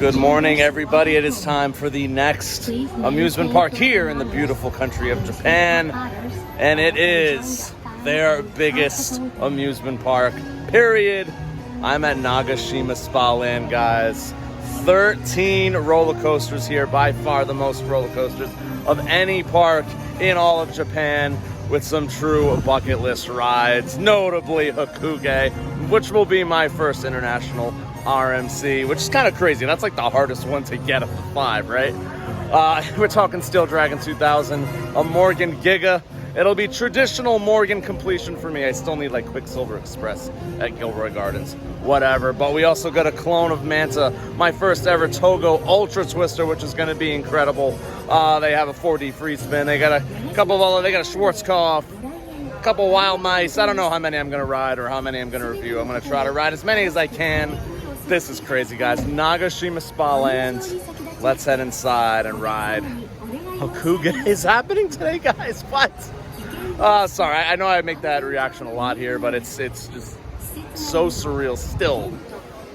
Good morning, everybody. It is time for the next amusement park here in the beautiful country of Japan. And it is their biggest amusement park, period. I'm at Nagashima Spa Land, guys. 13 roller coasters here, by far the most roller coasters of any park in all of Japan, with some true bucket list rides, notably Hyou, which will be my first international RMC, which is kind of crazy. That's like the hardest one to get of the 5, right? We're talking Steel Dragon 2000, a Morgan Giga. It'll be traditional Morgan completion for me. I still need like Quicksilver Express at Gilroy Gardens, whatever. But we also got a clone of Manta, my first ever Togo Ultra Twister, which is going to be incredible. They have a 4D free spin. They got a couple of other, they got a Schwarz, a couple Wild Mice. I don't know how many I'm going to ride or how many I'm going to review. I'm going to try to ride as many as I can. This is crazy, guys. Nagashima Spa Land. Let's head inside and ride. Hyou is happening today, guys. What? Sorry, I know I make that reaction a lot here, but it's just so surreal still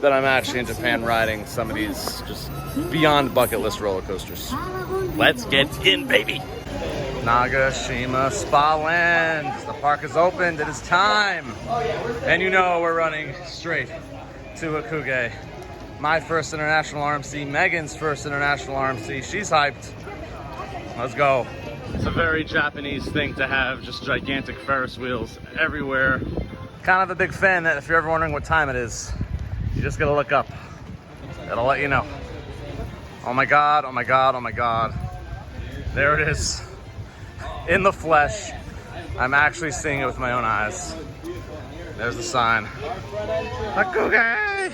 that I'm actually in Japan riding some of these just beyond bucket list roller coasters. Let's get in, baby. Nagashima Spa Land. The park is opened. It is time. And you know we're running straight to Hyou. My first international RMC, Megan's first international RMC. She's hyped. Let's go. It's a very Japanese thing to have just gigantic Ferris wheels everywhere. Kind of a big fan that if you're ever wondering what time it is, you just gotta look up. It'll let you know. Oh my God, oh my God, oh my God. There it is. In the flesh. I'm actually seeing it with my own eyes. There's the sign. Hyou!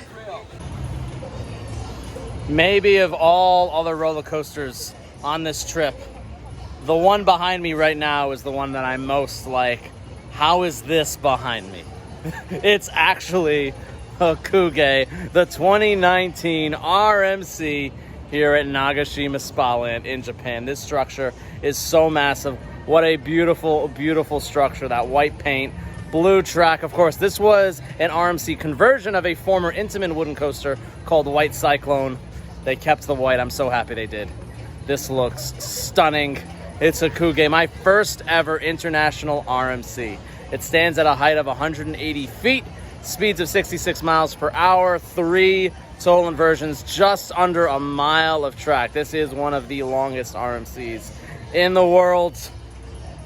Maybe of all other roller coasters on this trip, the one behind me right now is the one that I'm most like, how is this behind me? It's actually Hyou, the 2019 RMC here at Nagashima Spa Land in Japan. This structure is so massive. What a beautiful, beautiful structure. That white paint, blue track. Of course, this was an RMC conversion of a former Intamin wooden coaster called White Cyclone. They kept the white. I'm so happy they did. This looks stunning. It's Hyou, my first ever international RMC. It stands at a height of 180 feet, speeds of 66 miles per hour, 3 total inversions, just under a mile of track. This is one of the longest RMCs in the world.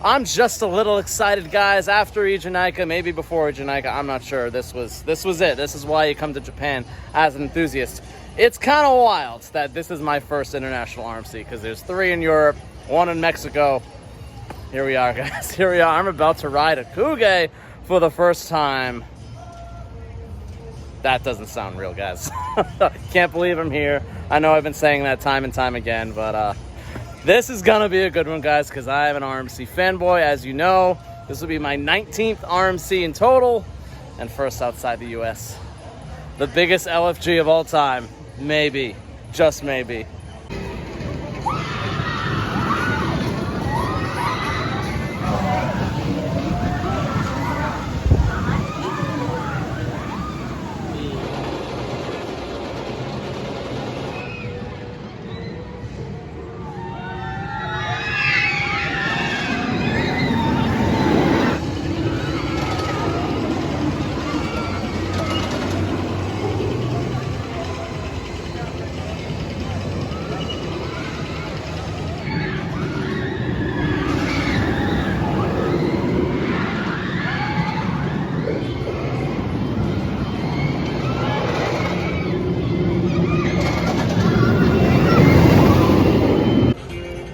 I'm just a little excited, guys. After Ijunaika, maybe before Ijunaika, I'm not sure. This was it. This is why you come to Japan as an enthusiast. It's kind of wild that this is my first international RMC because there's 3 in Europe, 1 in Mexico. Here we are, guys. Here we are. I'm about to ride Hyou for the first time. That doesn't sound real, guys. Can't believe I'm here. I know I've been saying that time and time again, but this is going to be a good one, guys, because I am an RMC fanboy, as you know. This will be my 19th RMC in total and first outside the U.S. The biggest LFG of all time. Maybe. Just maybe.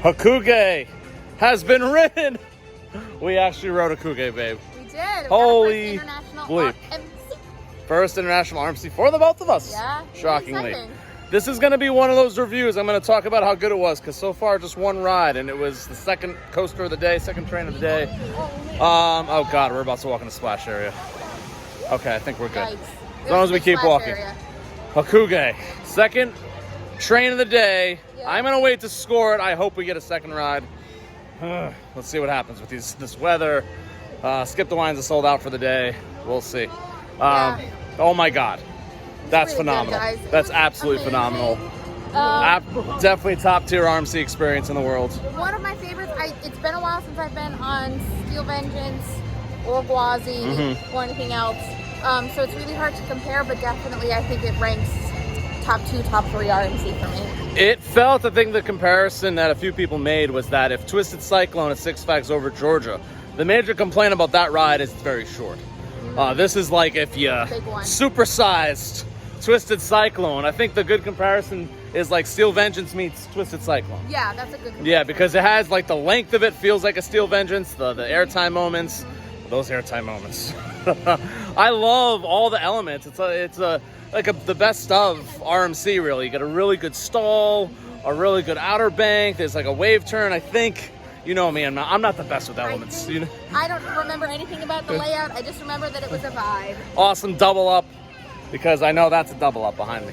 Hyou has been ridden. We actually rode Hyou, babe. We did. Holy bleep. First international RMC for the both of us. Yeah. Shockingly. This is going to be one of those reviews. I'm going to talk about how good it was because so far just one ride and it was the second coaster of the day, second train of the day. Oh God, we're about to walk in the splash area. Okay, I think we're good. As long as we keep walking. Hyou, second train of the day. Yeah. I'm gonna wait to score it. I hope we get a second ride. Let's see what happens with this weather. Skip the Lines is sold out for the day. We'll see. Oh my God, that's really phenomenal. That's absolutely phenomenal. Definitely top tier RMC experience in the world. One of my favorites. It's been a while since I've been on Steel Vengeance or Gwazi or anything else. So it's really hard to compare, but definitely I think it ranks top 2, top 3 RMC for me. It felt, I think the comparison that a few people made was that if Twisted Cyclone is Six Flags Over Georgia, the major complaint about that ride is it's very short. This is like if you supersized Twisted Cyclone. I think the good comparison is like Steel Vengeance meets Twisted Cyclone. Yeah, that's a good comparison. Yeah, because it has like the length of it feels like a Steel Vengeance, the airtime moments, those airtime moments. I love all the elements. It's the best of RMC really. You get a really good stall, a really good outer bank. There's like a wave turn. I think, you know me, I'm not the best with elements. I don't remember anything about the layout. I just remember that it was a vibe. Awesome double up, because I know that's a double up behind me.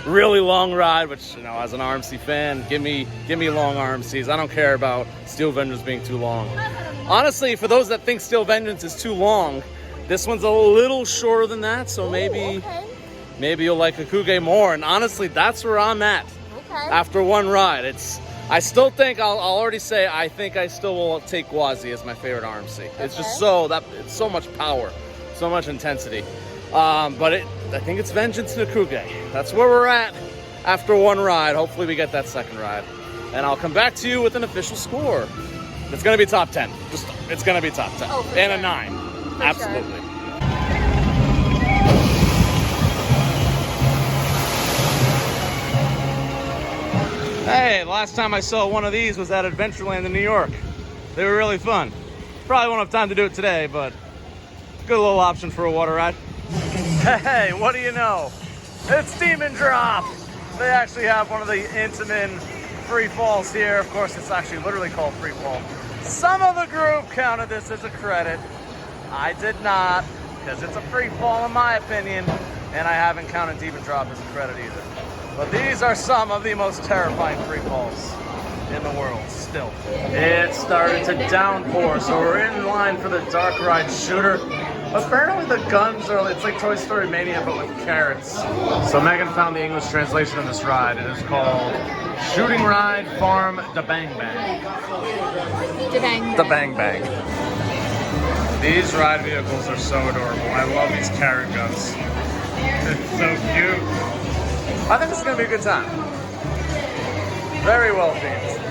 Really long ride, which, you know, as an RMC fan, give me long RMCs. I don't care about Steel Vengeance being too long. Honestly, for those that think Steel Vengeance is too long, this one's a little shorter than that, so maybe you'll like Akuge more. And honestly, that's where I'm at after one ride. I still think I'll already say I think I still will take Gwazi as my favorite RMC. It's just it's so much power, so much intensity. But I think it's Vengeance and Akuge. That's where we're at after one ride. Hopefully we get that second ride, and I'll come back to you with an official score. It's gonna be top 10. It's gonna be top 10 and a 9. Absolutely. Sure. Hey, last time I saw one of these was at Adventureland in New York. They were really fun. Probably won't have time to do it today, but good little option for a water ride. Hey, what do you know? It's Demon Drop. They actually have one of the Intamin free falls here. Of course, it's actually literally called free fall. Some of the group counted this as a credit. I did not, because it's a free fall in my opinion, and I haven't counted Demon Drop as a credit either. But these are some of the most terrifying free falls in the world still. It started to downpour, so we're in line for the dark ride shooter. Apparently the guns are, it's like Toy Story Mania, but with carrots. So Megan found the English translation of this ride. It is called Shooting Ride Farm Da Bang Bang. Da Bang Bang. Da Bang Bang. These ride vehicles are so adorable. I love these carrot guns. It's so cute. I think this is going to be a good time. Very well themed.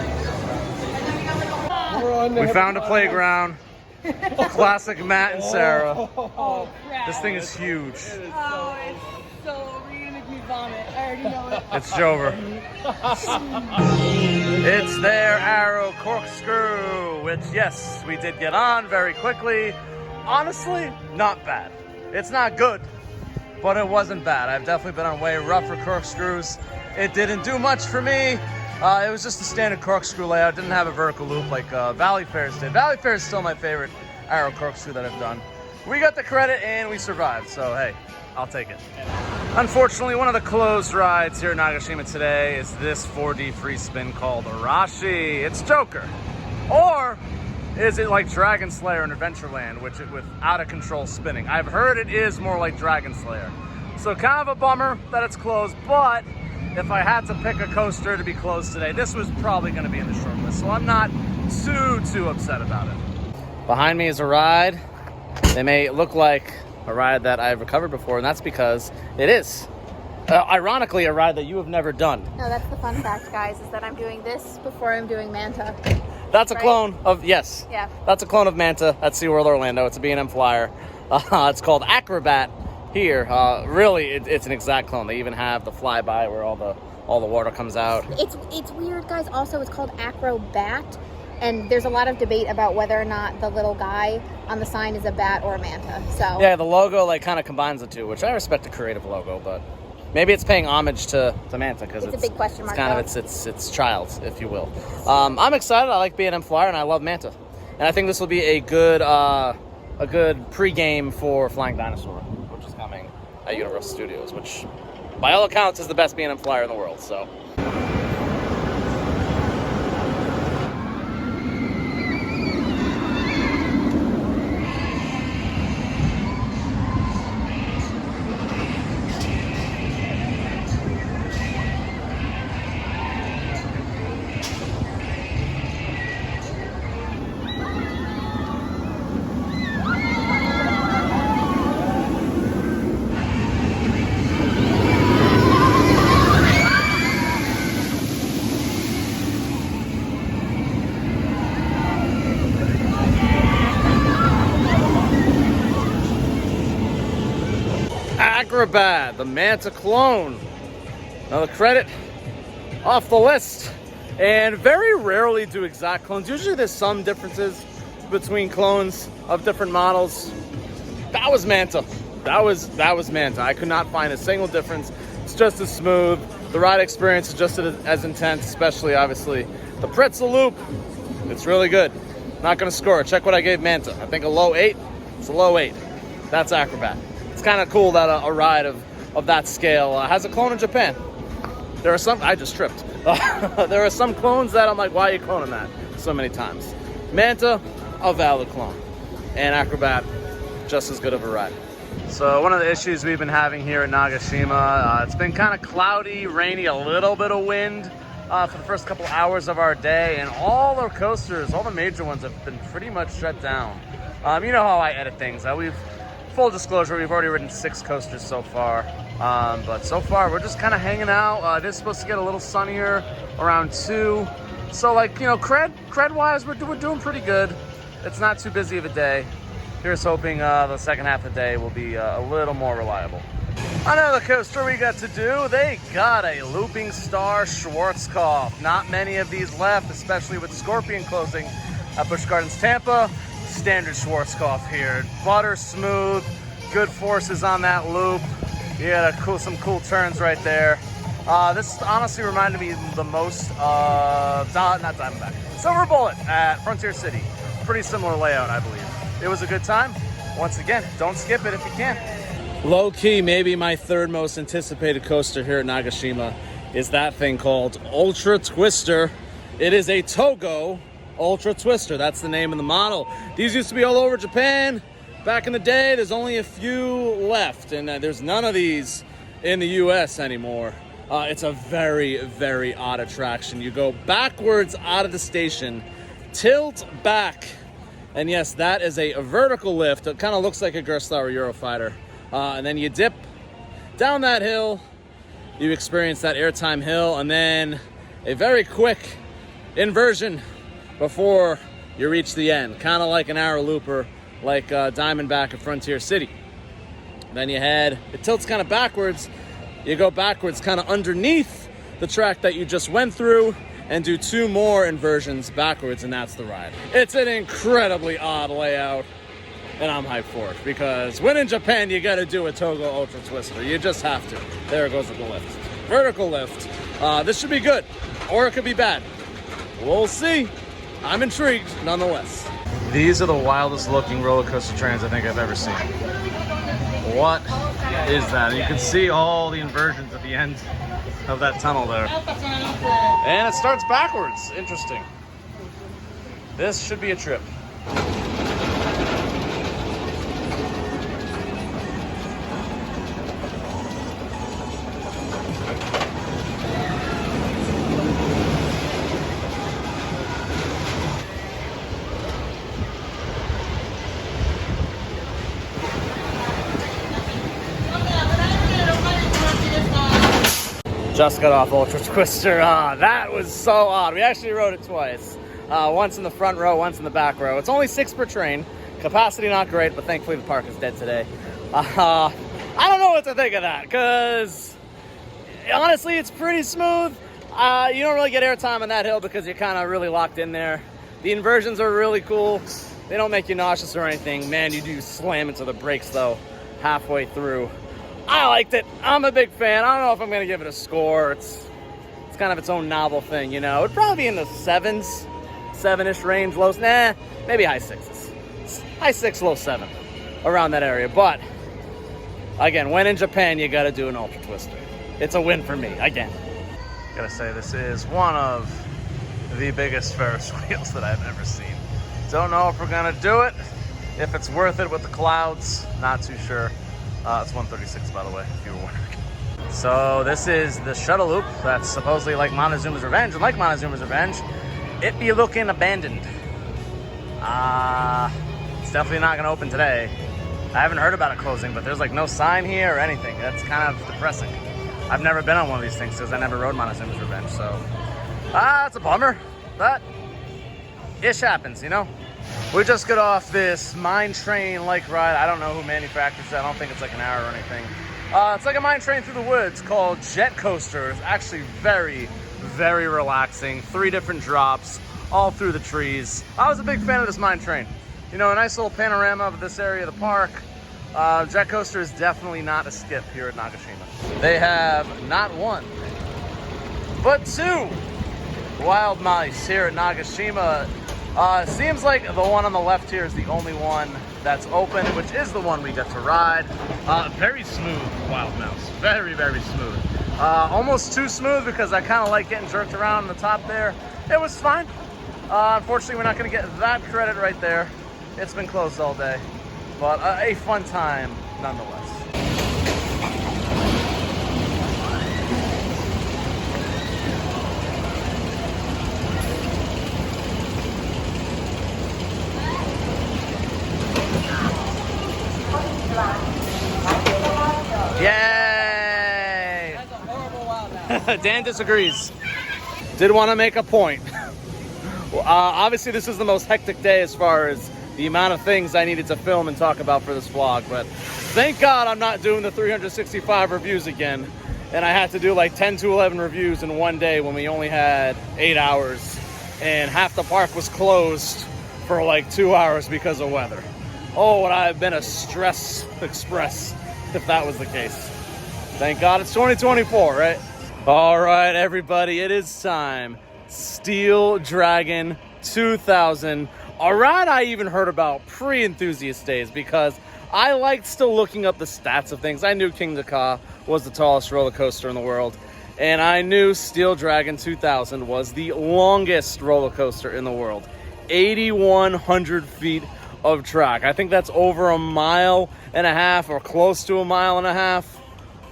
We found a playground. Classic Matt and Sarah. Oh, crap. This thing is huge. Oh, it's so... You're going to make me vomit. I already know it. It's Jover. It's their Arrow Corkscrew, which, yes, we did get on very quickly. Honestly, not bad. It's not good, but it wasn't bad. I've definitely been on way rougher corkscrews. It didn't do much for me. It was just a standard corkscrew layout. Didn't have a vertical loop like Valley Fairs did. Valley Fairs is still my favorite Arrow corkscrew that I've done. We got the credit and we survived, so hey, I'll take it. Unfortunately, one of the closed rides here in Nagashima today is this 4D free spin called Arashi. It's Joker. Or is it like Dragon Slayer in Adventureland, which is with out of control spinning? I've heard it is more like Dragon Slayer. So kind of a bummer that it's closed, but if I had to pick a coaster to be closed today, this was probably going to be in the short list, so I'm not too upset about it. Behind me is a ride. They may look like a ride that I've recovered before, and that's because it is. Ironically, a ride that you have never done. No, that's the fun fact, guys, is that I'm doing this before I'm doing Manta. That's a clone of, yes. Yeah. That's a clone of Manta at SeaWorld Orlando. It's a B&M flyer. It's called Acro Bat here. Really, it's an exact clone. They even have the flyby where all the water comes out. It's weird, guys. Also, it's called Acro Bat, and there's a lot of debate about whether or not the little guy on the sign is a bat or a manta. So yeah, the logo like kind of combines the two, which I respect a creative logo, but maybe it's paying homage to Manta because it's a big question mark. It's kind of its child, if you will. I'm excited. I like B&M flyer, and I love Manta, and I think this will be a good pre-game for Flying Dinosaur, which is coming at Universal Studios, which by all accounts is the best B&M flyer in the world. So. Acrobat, the Manta clone. Another credit off the list. And very rarely do exact clones. Usually there's some differences between clones of different models. That was Manta. That was Manta. I could not find a single difference. It's just as smooth. The ride experience is just as intense, especially obviously the pretzel loop. It's really good. Not gonna score it. Check what I gave Manta. I think a low 8. It's a low 8. That's Acrobat. It's kind of cool that a ride of that scale has a clone in Japan. There are some, I just tripped. There are some clones that I'm like, why are you cloning that so many times? Manta, a valid clone. And Acrobat, just as good of a ride. So one of the issues we've been having here at Nagashima, it's been kind of cloudy, rainy, a little bit of wind for the first couple hours of our day, and all our coasters, all the major ones, have been pretty much shut down. You know how I edit things. Full disclosure, we've already ridden 6 coasters so far, but so far we're just kind of hanging out. It is supposed to get a little sunnier around 2, so like, you know, cred-wise, we're doing pretty good. It's not too busy of a day. Here's hoping the second half of the day will be a little more reliable. Another coaster we got to do, they got a Looping Star Schwarz. Not many of these left, especially with Scorpion closing at Busch Gardens Tampa. Standard Schwarz here. Butter smooth, good forces on that loop. You got some cool turns right there. This honestly reminded me the most of, not Diamondback, Silver Bullet at Frontier City. Pretty similar layout, I believe. It was a good time. Once again, don't skip it if you can. Low key, maybe my third most anticipated coaster here at Nagashima is that thing called Ultra Twister. It is a Togo Ultra Twister. That's the name of the model. These used to be all over Japan back in the day. There's only a few left, and there's none of these in the US anymore. It's a very, very odd attraction. You go backwards out of the station, tilt back, and yes, that is a vertical lift. It kind of looks like a Gerstlauer Eurofighter. And then you dip down that hill, you experience that airtime hill, and then a very quick inversion before you reach the end. Kind of like an arrow looper, like Diamondback at Frontier City. Then you head, it tilts kind of backwards. You go backwards kind of underneath the track that you just went through, and do 2 more inversions backwards, and that's the ride. It's an incredibly odd layout, and I'm hyped for it, because when in Japan, you gotta do a Togo Ultra Twister. You just have to. There goes the lift. Vertical lift. This should be good, or it could be bad. We'll see. I'm intrigued, nonetheless. These are the wildest looking roller coaster trains I think I've ever seen. What is that? You can see all the inversions at the end of that tunnel there. And it starts backwards. Interesting. This should be a trip. Just got off Ultra Twister. That was so odd. We actually rode it twice. Once in the front row, once in the back row. It's only 6 per train. Capacity not great, but thankfully the park is dead today. I don't know what to think of that, because honestly, it's pretty smooth. You don't really get airtime on that hill because you're kind of really locked in there. The inversions are really cool. They don't make you nauseous or anything. Man, you do slam into the brakes though, halfway through. I liked it. I'm a big fan. I don't know if I'm going to give it a score. It's kind of its own novel thing, you know. It'd probably be in the 7s, 7-ish range, lows. Nah, maybe high 6s. High 6, low 7, around that area. But, again, when in Japan, you got to do an Ultra Twister. It's a win for me, again. Gotta say, this is one of the biggest Ferris wheels that I've ever seen. Don't know if we're going to do it. If it's worth it with the clouds, not too sure. It's 136, by the way, if you were wondering. So this is the shuttle loop that's supposedly like Montezuma's Revenge. And like Montezuma's Revenge, it be looking abandoned. It's definitely not going to open today. I haven't heard about it closing, but there's like no sign here or anything. That's kind of depressing. I've never been on one of these things because I never rode Montezuma's Revenge. So, it's a bummer. But ish happens, you know? We just got off this mine train-like ride. I don't know who manufactures it. I don't think it's like an arrow or anything. It's like a mine train through the woods called Jet Coaster. It's actually very, very relaxing. 3 different drops all through the trees. I was a big fan of this mine train. You know, a nice little panorama of this area of the park. Jet Coaster is definitely not a skip here at Nagashima. They have not 1, but 2 wild mice here at Nagashima. Seems like the one on the left here is the only one that's open, which is the one we get to ride. Very smooth wild mouse. Very, very smooth. Almost too smooth because I kind of like getting jerked around on the top there. It was fine. Unfortunately, we're not going to get that credit right there. It's been closed all day. But a fun time nonetheless. Yay! That's a horrible wild mouse. Dan disagrees. Did want to make a point. Obviously, this is the most hectic day as far as the amount of things I needed to film and talk about for this vlog, but thank God I'm not doing the 365 reviews again. And I had to do like 10 to 11 reviews in one day when we only had 8 hours and half the park was closed for like 2 hours because of weather. Oh, would I have been a stress express if that was the case. Thank God it's 2024, right? All right, everybody, it is time. Steel Dragon 2000. A ride I even heard about pre-enthusiast days because I liked still looking up the stats of things. I knew King Ka was the tallest roller coaster in the world, and I knew Steel Dragon 2000 was the longest roller coaster in the world. 8,100 feet of track. I think that's over 1.5 miles or close to 1.5 miles.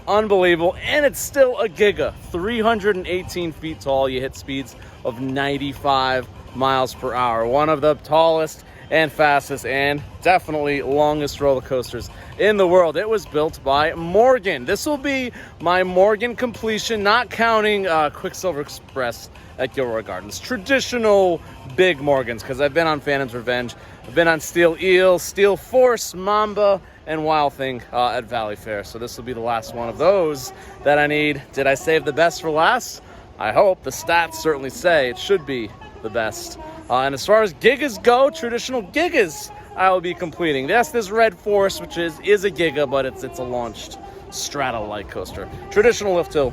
Unbelievable. And it's still a giga. 318 feet tall. You hit speeds of 95 miles per hour. One of the tallest and fastest and definitely longest roller coasters in the world. It was built by Morgan. This will be my Morgan completion, not counting Quicksilver Express at Gilroy Gardens. Traditional big Morgans, because I've been on Phantom's Revenge. I've been on Steel Eel, Steel Force, Mamba, and Wild Thing at Valley Fair. So this will be the last one of those that I need. Did I save the best for last? I hope. The stats certainly say it should be the best. And as far as gigas go, traditional gigas I will be completing. Yes, this Red Force, which is a giga, but it's a launched strata-like coaster. Traditional lift hill,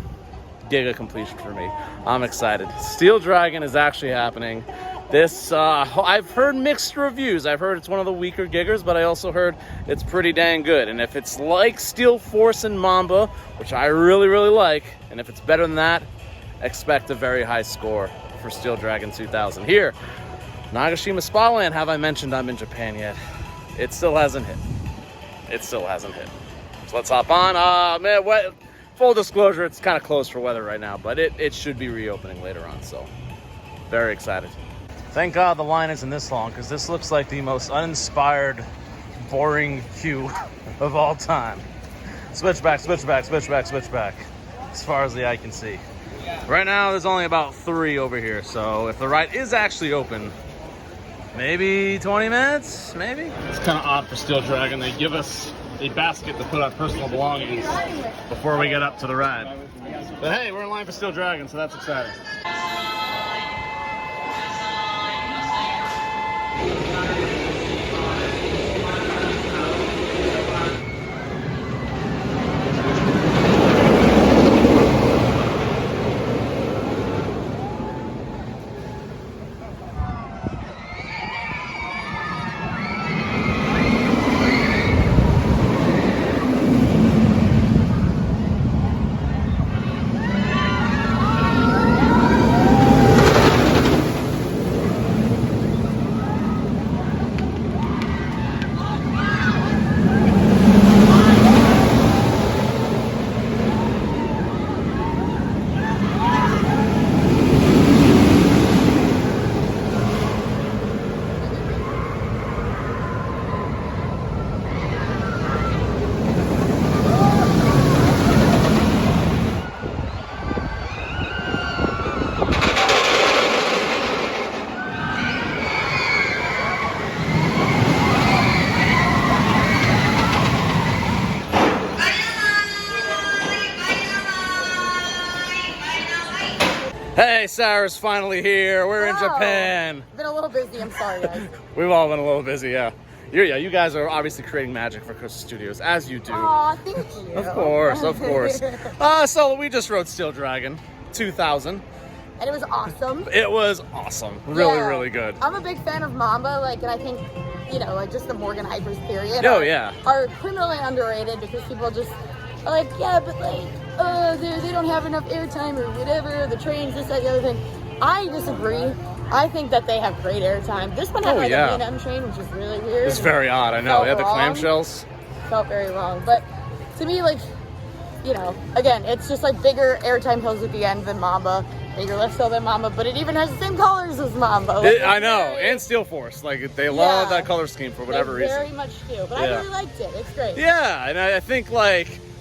giga completion for me. I'm excited. Steel Dragon is actually happening. This, I've heard mixed reviews. I've heard it's one of the weaker giggers, but I also heard it's pretty dang good. And if it's like Steel Force and Mamba, which I really, really like, and if it's better than that, expect a very high score for Steel Dragon 2000. Here, Nagashima Spaland, have I mentioned I'm in Japan yet? It still hasn't hit. It still hasn't hit. So let's hop on. Man, full disclosure, it's kind of closed for weather right now, but it should be reopening later on, so very excited. Thank God the line isn't this long, because this looks like the most uninspired, boring queue of all time. Switch back, switch back, switch back, switch back, as far as the eye can see. Right now, there's only about 3 over here, so if the ride is actually open, maybe 20 minutes, maybe? It's kind of odd for Steel Dragon. They give us a basket to put our personal belongings before we get up to the ride. But hey, we're in line for Steel Dragon, so that's exciting. Hey, Sarah's finally here. We're in Japan. Been a little busy. I'm sorry, guys. We've all been a little busy, yeah. You guys are obviously creating magic for Costa Studios, as you do. Aw, thank you. Of course, of course. So we just rode Steel Dragon 2000. And it was awesome. It was awesome. Really, really good. I'm a big fan of Mamba, and I think, just the Morgan Hypers period. Are criminally underrated because people just are like, yeah, but they don't have enough airtime or whatever. The trains, this, that, the other thing. I disagree. I think that they have great airtime. This one had a B&M train, which is really weird. It's very odd. I know. They had the clamshells. Felt very wrong, but to me, again, it's just bigger airtime hills at the end than Mamba. Bigger lift hill than Mamba, but it even has the same colors as Mamba. I know, and Steel Force. They love that color scheme for whatever reason. Very much do, but I really liked it. It's great. Yeah, and I think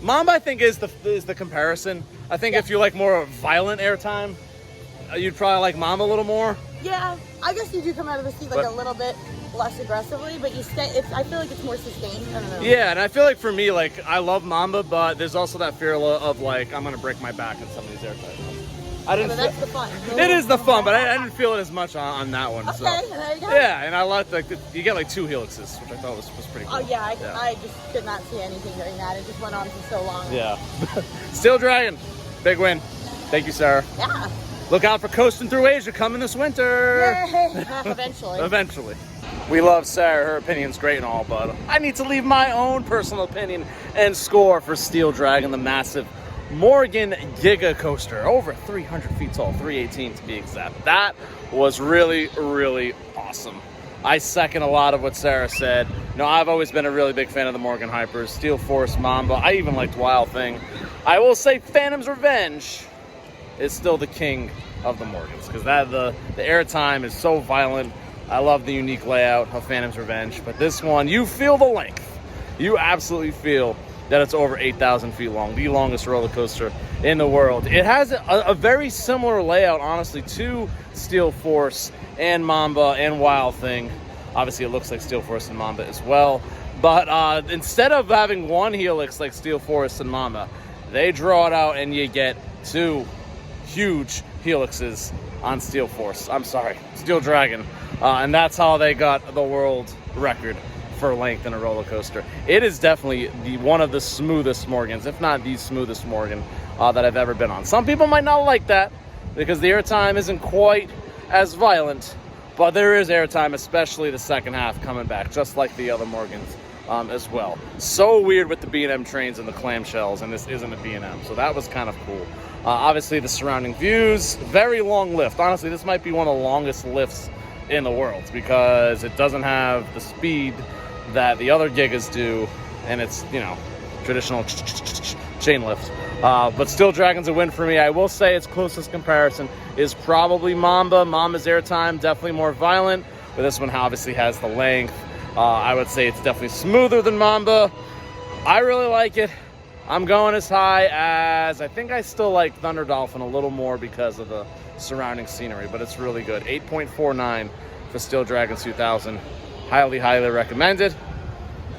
Mamba, I think is the comparison. I think if you like more violent airtime, you'd probably like Mamba a little more. Yeah, I guess you do come out of the seat a little bit less aggressively, but you stay. I feel like it's more sustained. I don't know. Yeah, and I feel like for me, I love Mamba, but there's also that fear of I'm gonna break my back in some of these airtime. But that's the fun. It is the fun, but I didn't feel it as much on that one. Okay, so. there you go. Yeah, and I liked you get 2 helixes, which I thought was pretty cool. Oh yeah, I just could not see anything during that. It just went on for so long. Yeah. Steel Dragon, big win. Thank you, Sarah. Yeah. Look out for Coasting Through Asia coming this winter. Yay. Eventually. Eventually. We love Sarah. Her opinion's great and all, but I need to leave my own personal opinion and score for Steel Dragon, the massive Morgan Giga Coaster. Over 300 feet tall, 318 to be exact. That was really, really awesome. I second a lot of what Sarah said. I've always been a really big fan of the Morgan Hypers, Steel Force, Mamba. I even liked Wild Thing. I will say Phantom's Revenge is still the king of the Morgans because the airtime is so violent. I love the unique layout of Phantom's Revenge, but this one, you feel the length. You absolutely feel that it's over 8,000 feet long, the longest roller coaster in the world. It has a very similar layout, honestly, to Steel Force and Mamba and Wild Thing. Obviously, it looks like Steel Force and Mamba as well. But instead of having one helix like Steel Force and Mamba, they draw it out and you get 2 huge helixes on Steel Dragon. And that's how they got the world record for length in a roller coaster. It is definitely one of the smoothest Morgans, if not the smoothest Morgan that I've ever been on. Some people might not like that because the airtime isn't quite as violent, but there is airtime, especially the second half coming back, just like the other Morgans as well. So weird with the B&M trains and the clamshells, and this isn't a B&M, so that was kind of cool. Obviously, the surrounding views, very long lift. Honestly, this might be one of the longest lifts in the world because it doesn't have the speed that the other Gigas do, and it's, traditional chain lift. But Steel Dragon's a win for me. I will say its closest comparison is probably Mamba. Mamba's airtime, definitely more violent, but this one obviously has the length. I would say it's definitely smoother than Mamba. I really like it. I'm going as high as, I think I still like Thunder Dolphin a little more because of the surrounding scenery, but it's really good. 8.49 for Steel Dragon 2000. Highly, highly recommended.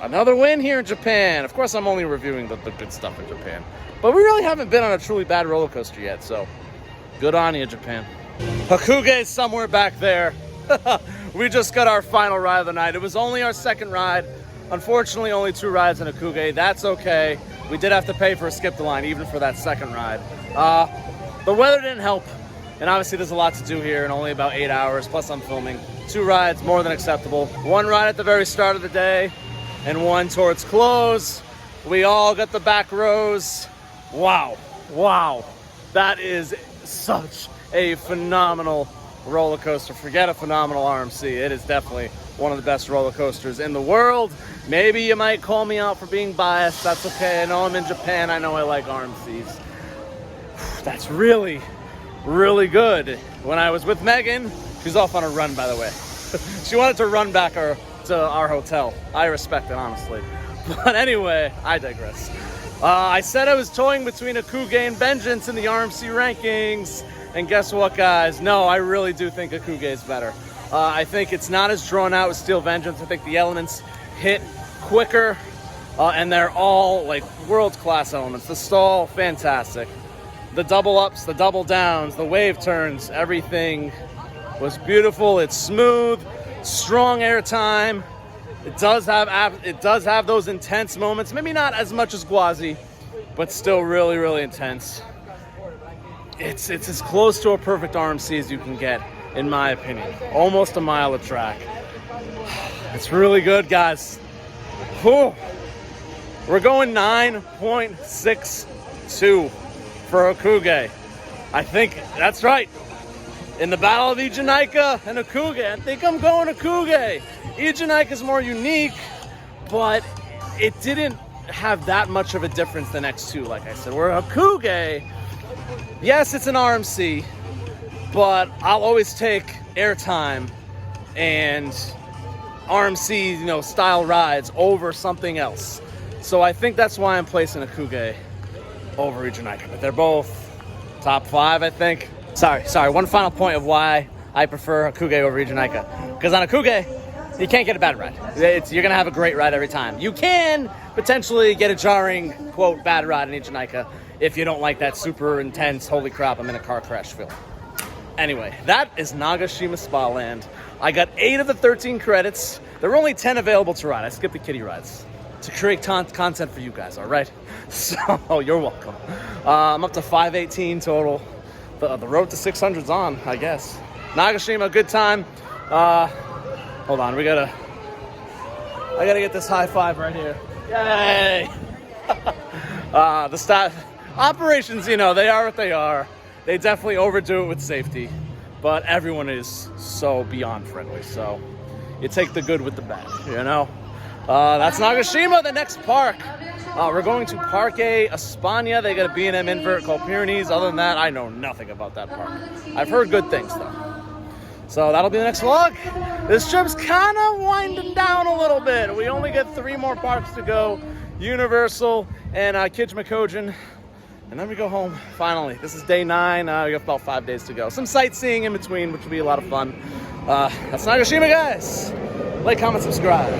Another win here in Japan. Of course, I'm only reviewing the good stuff in Japan. But we really haven't been on a truly bad roller coaster yet, so good on you, Japan. Hakuge is somewhere back there. We just got our final ride of the night. It was only our second ride. Unfortunately, only 2 rides in Hakuge. That's okay. We did have to pay for a skip the line, even for that second ride. The weather didn't help. And obviously, there's a lot to do here in only about 8 hours, plus I'm filming. 2 rides, more than acceptable. 1 ride at the very start of the day, and 1 towards close. We all got the back rows. Wow. That is such a phenomenal roller coaster. Forget a phenomenal RMC. It is definitely one of the best roller coasters in the world. Maybe you might call me out for being biased. That's okay. I know I'm in Japan. I know I like RMCs. That's really good. When I was with Megan, she's off on a run, by the way. She wanted to run back to our hotel. I respect it, honestly. But anyway, I digress. I said I was toying between Hakuge and Vengeance in the RMC rankings. And guess what, guys? No, I really do think Hakuge is better. I think it's not as drawn out as Steel Vengeance. I think the elements hit quicker. And they're all like world-class elements. The stall, fantastic. the double ups, the double downs, the wave turns, everything was beautiful. It's smooth, strong air time. It does have those intense moments. Maybe not as much as Gwazi, but still really, really intense. It's as close to a perfect RMC as you can get, in my opinion. Almost a mile of track. It's really good, guys. Whew. We're going 9.62 for Akuge. I think that's right. In the battle of Ijunaika and Akuge, I think I'm going Akuge. Ijunaika is more unique, but it didn't have that much of a difference the next two, like I said. Where Akuge, yes, it's an RMC, but I'll always take airtime and RMC, style rides over something else. So I think that's why I'm placing Akuge over Ijunaika. But they're both top 5, I think. Sorry. One final point of why I prefer Akuge over Ijunaika. Because on Akuge, you can't get a bad ride. You're going to have a great ride every time. You can potentially get a jarring, quote, bad ride in Ijunaika if you don't like that super intense, holy crap, I'm in a car crash feel. Anyway, that is Nagashima Spa Land. I got 8 of the 13 credits. There were only 10 available to ride. I skipped the kiddie rides to create content for you guys, all right? So, you're welcome. I'm up to 518 total. The road to 600's on, I guess. Nagashima, good time. Hold on, I gotta get this high five right here. Yay! The staff operations, they are what they are. They definitely overdo it with safety, but everyone is so beyond friendly. So you take the good with the bad, That's Nagashima, the next park. We're going to Parque España. They got a B&M invert called Pyrenees. Other than that, I know nothing about that park. I've heard good things, though. So that'll be the next vlog. This trip's kind of winding down a little bit. We only get 3 more parks to go. Universal and Kijmakojin. And then we go home, finally. This is day 9. We got about 5 days to go. Some sightseeing in between, which will be a lot of fun. That's Nagashima, guys. Like, comment, subscribe.